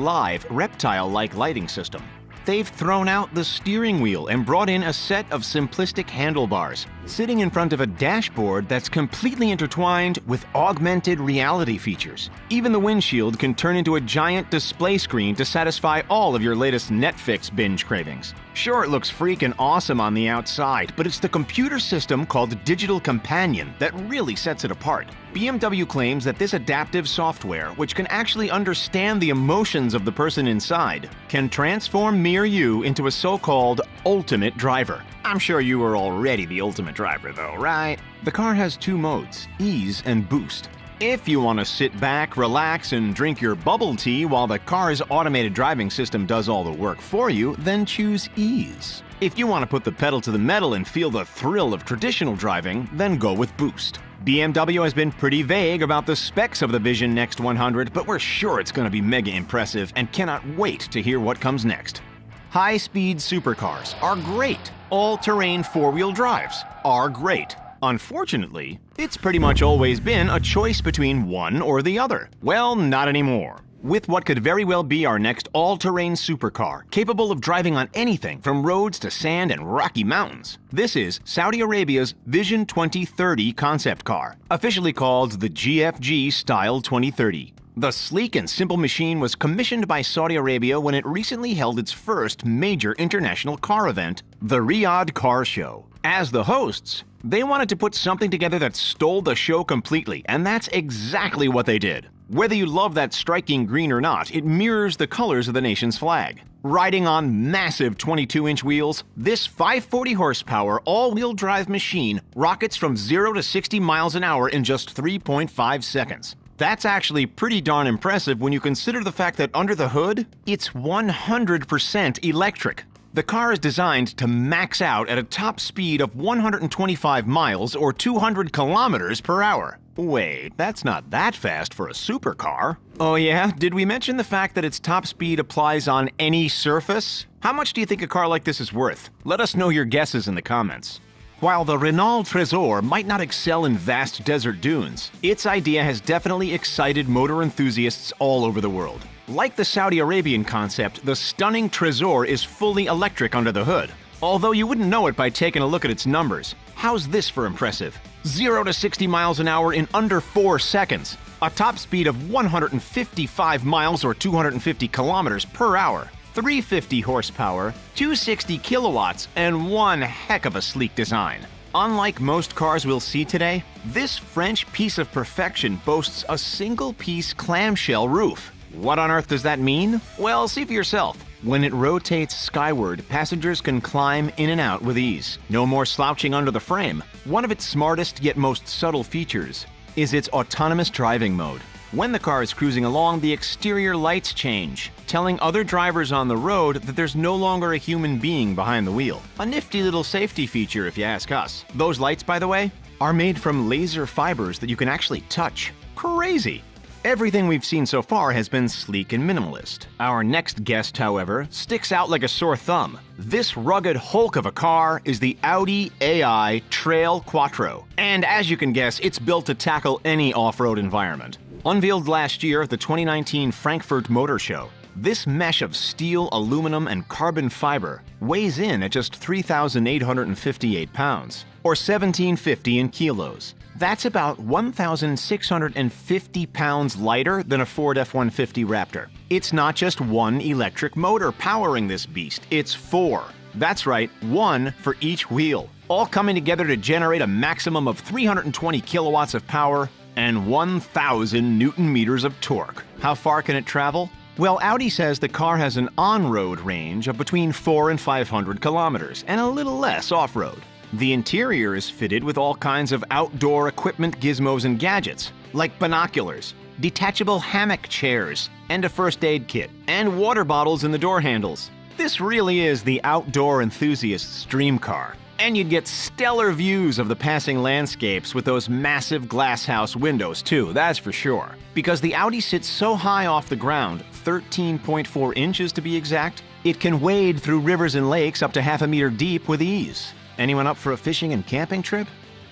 live, reptile-like lighting system. They've thrown out the steering wheel and brought in a set of simplistic handlebars, sitting in front of a dashboard that's completely intertwined with augmented reality features. Even the windshield can turn into a giant display screen to satisfy all of your latest Netflix binge cravings. Sure, it looks freaking awesome on the outside, but it's the computer system called Digital Companion that really sets it apart. BMW claims that this adaptive software, which can actually understand the emotions of the person inside, can transform Mir You into a so-called ultimate driver. I'm sure you are already the ultimate driver though, right? The car has two modes, ease and boost. If you want to sit back, relax, and drink your bubble tea while the car's automated driving system does all the work for you, then choose ease. If you want to put the pedal to the metal and feel the thrill of traditional driving, then go with boost. BMW has been pretty vague about the specs of the Vision Next 100, but we're sure it's going to be mega impressive and cannot wait to hear what comes next. High-speed supercars are great. All-terrain four-wheel drives are great. Unfortunately, it's pretty much always been a choice between one or the other. Well, not anymore. With what could very well be our next all-terrain supercar, capable of driving on anything from roads to sand and rocky mountains. This is Saudi Arabia's Vision 2030 concept car, officially called the GFG Style 2030. The sleek and simple machine was commissioned by Saudi Arabia when it recently held its first major international car event, the Riyadh Car Show. As the hosts, they wanted to put something together that stole the show completely, and that's exactly what they did. Whether you love that striking green or not, it mirrors the colors of the nation's flag. Riding on massive 22-inch wheels, this 540 horsepower all-wheel drive machine rockets from 0 to 60 miles an hour in just 3.5 seconds. That's actually pretty darn impressive when you consider the fact that under the hood, it's 100% electric. The car is designed to max out at a top speed of 125 miles or 200 kilometers per hour. Wait, that's not that fast for a supercar. Oh yeah? Did we mention the fact that its top speed applies on any surface? How much do you think a car like this is worth? Let us know your guesses in the comments. While the Renault Trezor might not excel in vast desert dunes, its idea has definitely excited motor enthusiasts all over the world. Like the Saudi Arabian concept, the stunning Trezor is fully electric under the hood. Although you wouldn't know it by taking a look at its numbers. How's this for impressive? 0 to 60 miles an hour in under 4 seconds. A top speed of 155 miles or 250 kilometers per hour. 350 horsepower, 260 kilowatts, and one heck of a sleek design. Unlike most cars we'll see today, this French piece of perfection boasts a single-piece clamshell roof. What on earth does that mean? Well, see for yourself. When it rotates skyward, passengers can climb in and out with ease. No more slouching under the frame. One of its smartest yet most subtle features is its autonomous driving mode. When the car is cruising along, the exterior lights change, telling other drivers on the road that there's no longer a human being behind the wheel. A nifty little safety feature if you ask us. Those lights, by the way, are made from laser fibers that you can actually touch. Crazy! Everything we've seen so far has been sleek and minimalist. Our next guest, however, sticks out like a sore thumb. This rugged hulk of a car is the Audi AI Trail Quattro. And as you can guess, it's built to tackle any off-road environment. Unveiled last year at the 2019 Frankfurt Motor Show, this mesh of steel, aluminum, and carbon fiber weighs in at just 3,858 pounds, or 1,750 in kilos. That's about 1,650 pounds lighter than a Ford F-150 Raptor. It's not just one electric motor powering this beast, it's 4. That's right, 1 for each wheel, all coming together to generate a maximum of 320 kilowatts of power and 1,000 Newton meters of torque. How far can it travel? Well, Audi says the car has an on-road range of between 400 and 500 kilometers, and a little less off-road. The interior is fitted with all kinds of outdoor equipment, gizmos, and gadgets, like binoculars, detachable hammock chairs, and a first aid kit, and water bottles in the door handles. This really is the outdoor enthusiast's dream car. And you'd get stellar views of the passing landscapes with those massive glasshouse windows too, that's for sure. Because the Audi sits so high off the ground, 13.4 inches to be exact, it can wade through rivers and lakes up to half a meter deep with ease. Anyone up for a fishing and camping trip?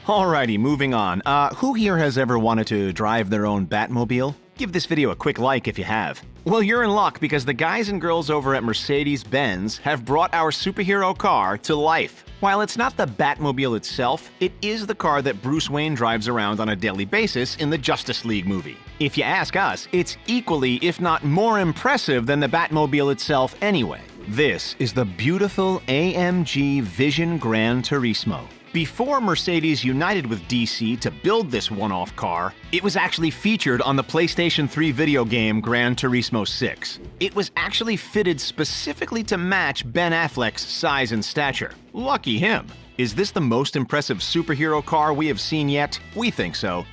Alrighty, moving on. Who here has ever wanted to drive their own Batmobile? Give this video a quick like if you have. Well, you're in luck because the guys and girls over at Mercedes-Benz have brought our superhero car to life. While it's not the Batmobile itself, it is the car that Bruce Wayne drives around on a daily basis in the Justice League movie. If you ask us, it's equally, if not more impressive than the Batmobile itself anyway. This is the beautiful AMG Vision Gran Turismo. Before Mercedes united with DC to build this one-off car, it was actually featured on the PlayStation 3 video game Gran Turismo 6. It was actually fitted specifically to match Ben Affleck's size and stature. Lucky him. Is this the most impressive superhero car we have seen yet? We think so.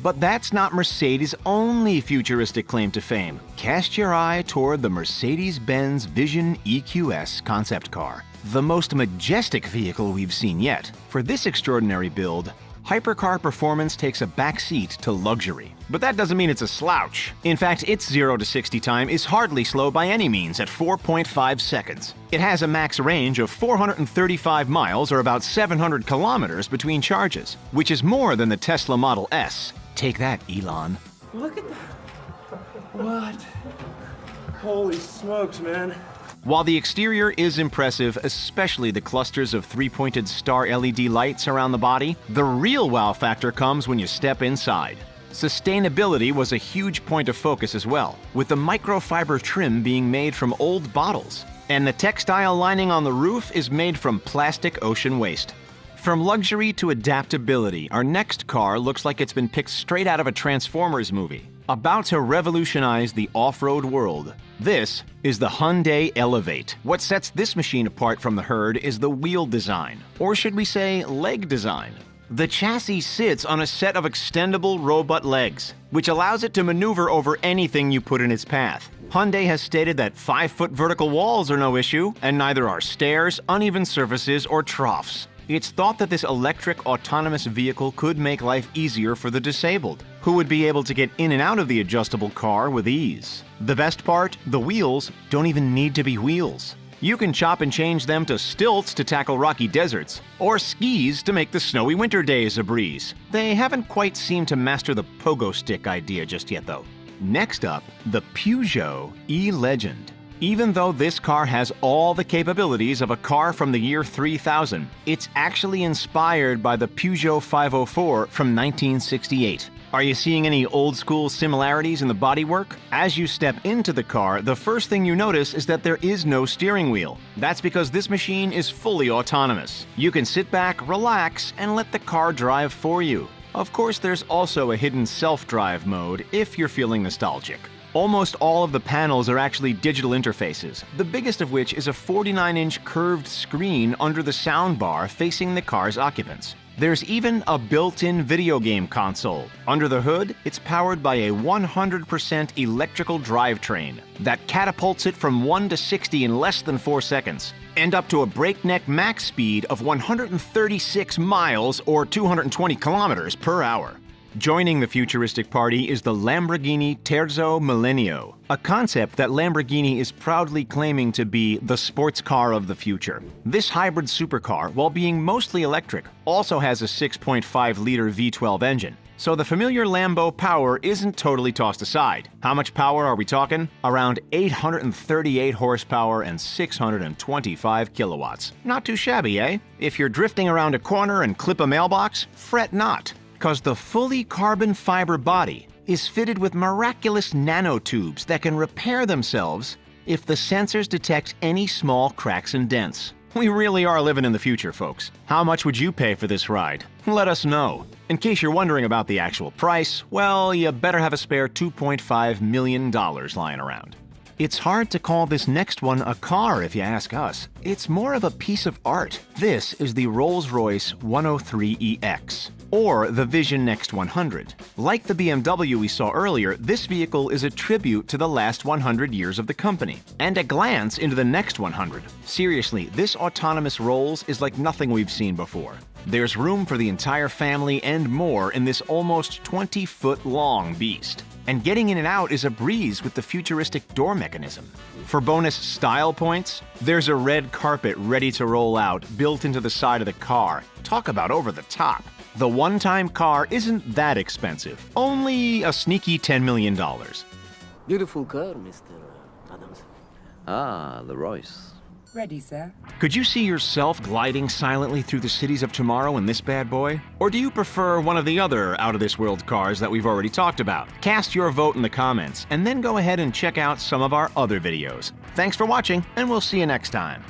But that's not Mercedes' only futuristic claim to fame. Cast your eye toward the Mercedes-Benz Vision EQS concept car, the most majestic vehicle we've seen yet. For this extraordinary build, hypercar performance takes a backseat to luxury. But that doesn't mean it's a slouch. In fact, its 0 to 60 time is hardly slow by any means at 4.5 seconds. It has a max range of 435 miles or about 700 kilometers between charges, which is more than the Tesla Model S. Take that, Elon. Look at that. What? Holy smokes, man. While the exterior is impressive, especially the clusters of three-pointed star LED lights around the body, the real wow factor comes when you step inside. Sustainability was a huge point of focus as well, with the microfiber trim being made from old bottles. And the textile lining on the roof is made from plastic ocean waste. From luxury to adaptability, our next car looks like it's been picked straight out of a Transformers movie, about to revolutionize the off-road world. This is the Hyundai Elevate. What sets this machine apart from the herd is the wheel design, or should we say leg design. The chassis sits on a set of extendable robot legs, which allows it to maneuver over anything you put in its path. Hyundai has stated that 5-foot vertical walls are no issue, and neither are stairs, uneven surfaces, or troughs. It's thought that this electric autonomous vehicle could make life easier for the disabled, who would be able to get in and out of the adjustable car with ease. The best part, the wheels don't even need to be wheels. You can chop and change them to stilts to tackle rocky deserts, or skis to make the snowy winter days a breeze. They haven't quite seemed to master the pogo stick idea just yet though. Next up, the Peugeot E-Legend. Even though this car has all the capabilities of a car from the year 3000, it's actually inspired by the Peugeot 504 from 1968. Are you seeing any old-school similarities in the bodywork? As you step into the car, the first thing you notice is that there is no steering wheel. That's because this machine is fully autonomous. You can sit back, relax, and let the car drive for you. Of course, there's also a hidden self-drive mode if you're feeling nostalgic. Almost all of the panels are actually digital interfaces, the biggest of which is a 49-inch curved screen under the soundbar facing the car's occupants. There's even a built-in video game console. Under the hood, it's powered by a 100% electrical drivetrain that catapults it from 1 to 60 in less than 4 seconds, and up to a breakneck max speed of 136 miles or 220 kilometers per hour. Joining the futuristic party is the Lamborghini Terzo Millennio, a concept that Lamborghini is proudly claiming to be the sports car of the future. This hybrid supercar, while being mostly electric, also has a 6.5-liter V12 engine, so the familiar Lambo power isn't totally tossed aside. How much power are we talking? Around 838 horsepower and 625 kilowatts. Not too shabby, eh? If you're drifting around a corner and clip a mailbox, fret not, because the fully carbon fiber body is fitted with miraculous nanotubes that can repair themselves if the sensors detect any small cracks and dents. We really are living in the future, folks. How much would you pay for this ride? Let us know. In case you're wondering about the actual price, well, you better have a spare $2.5 million lying around. It's hard to call this next one a car if you ask us. It's more of a piece of art. This is the Rolls-Royce 103EX, or the Vision Next 100. Like the BMW we saw earlier, this vehicle is a tribute to the last 100 years of the company, and a glance into the next 100. Seriously, this autonomous Rolls is like nothing we've seen before. There's room for the entire family and more in this almost 20-foot long beast. And getting in and out is a breeze with the futuristic door mechanism. For bonus style points, there's a red carpet ready to roll out built into the side of the car. Talk about over the top. The one-time car isn't that expensive, only a sneaky $10 million. Beautiful car, Mr. Adams. Ah, the Royce. Ready, sir. Could you see yourself gliding silently through the cities of tomorrow in this bad boy? Or do you prefer one of the other out-of-this-world cars that we've already talked about? Cast your vote in the comments, and then go ahead and check out some of our other videos. Thanks for watching, and we'll see you next time.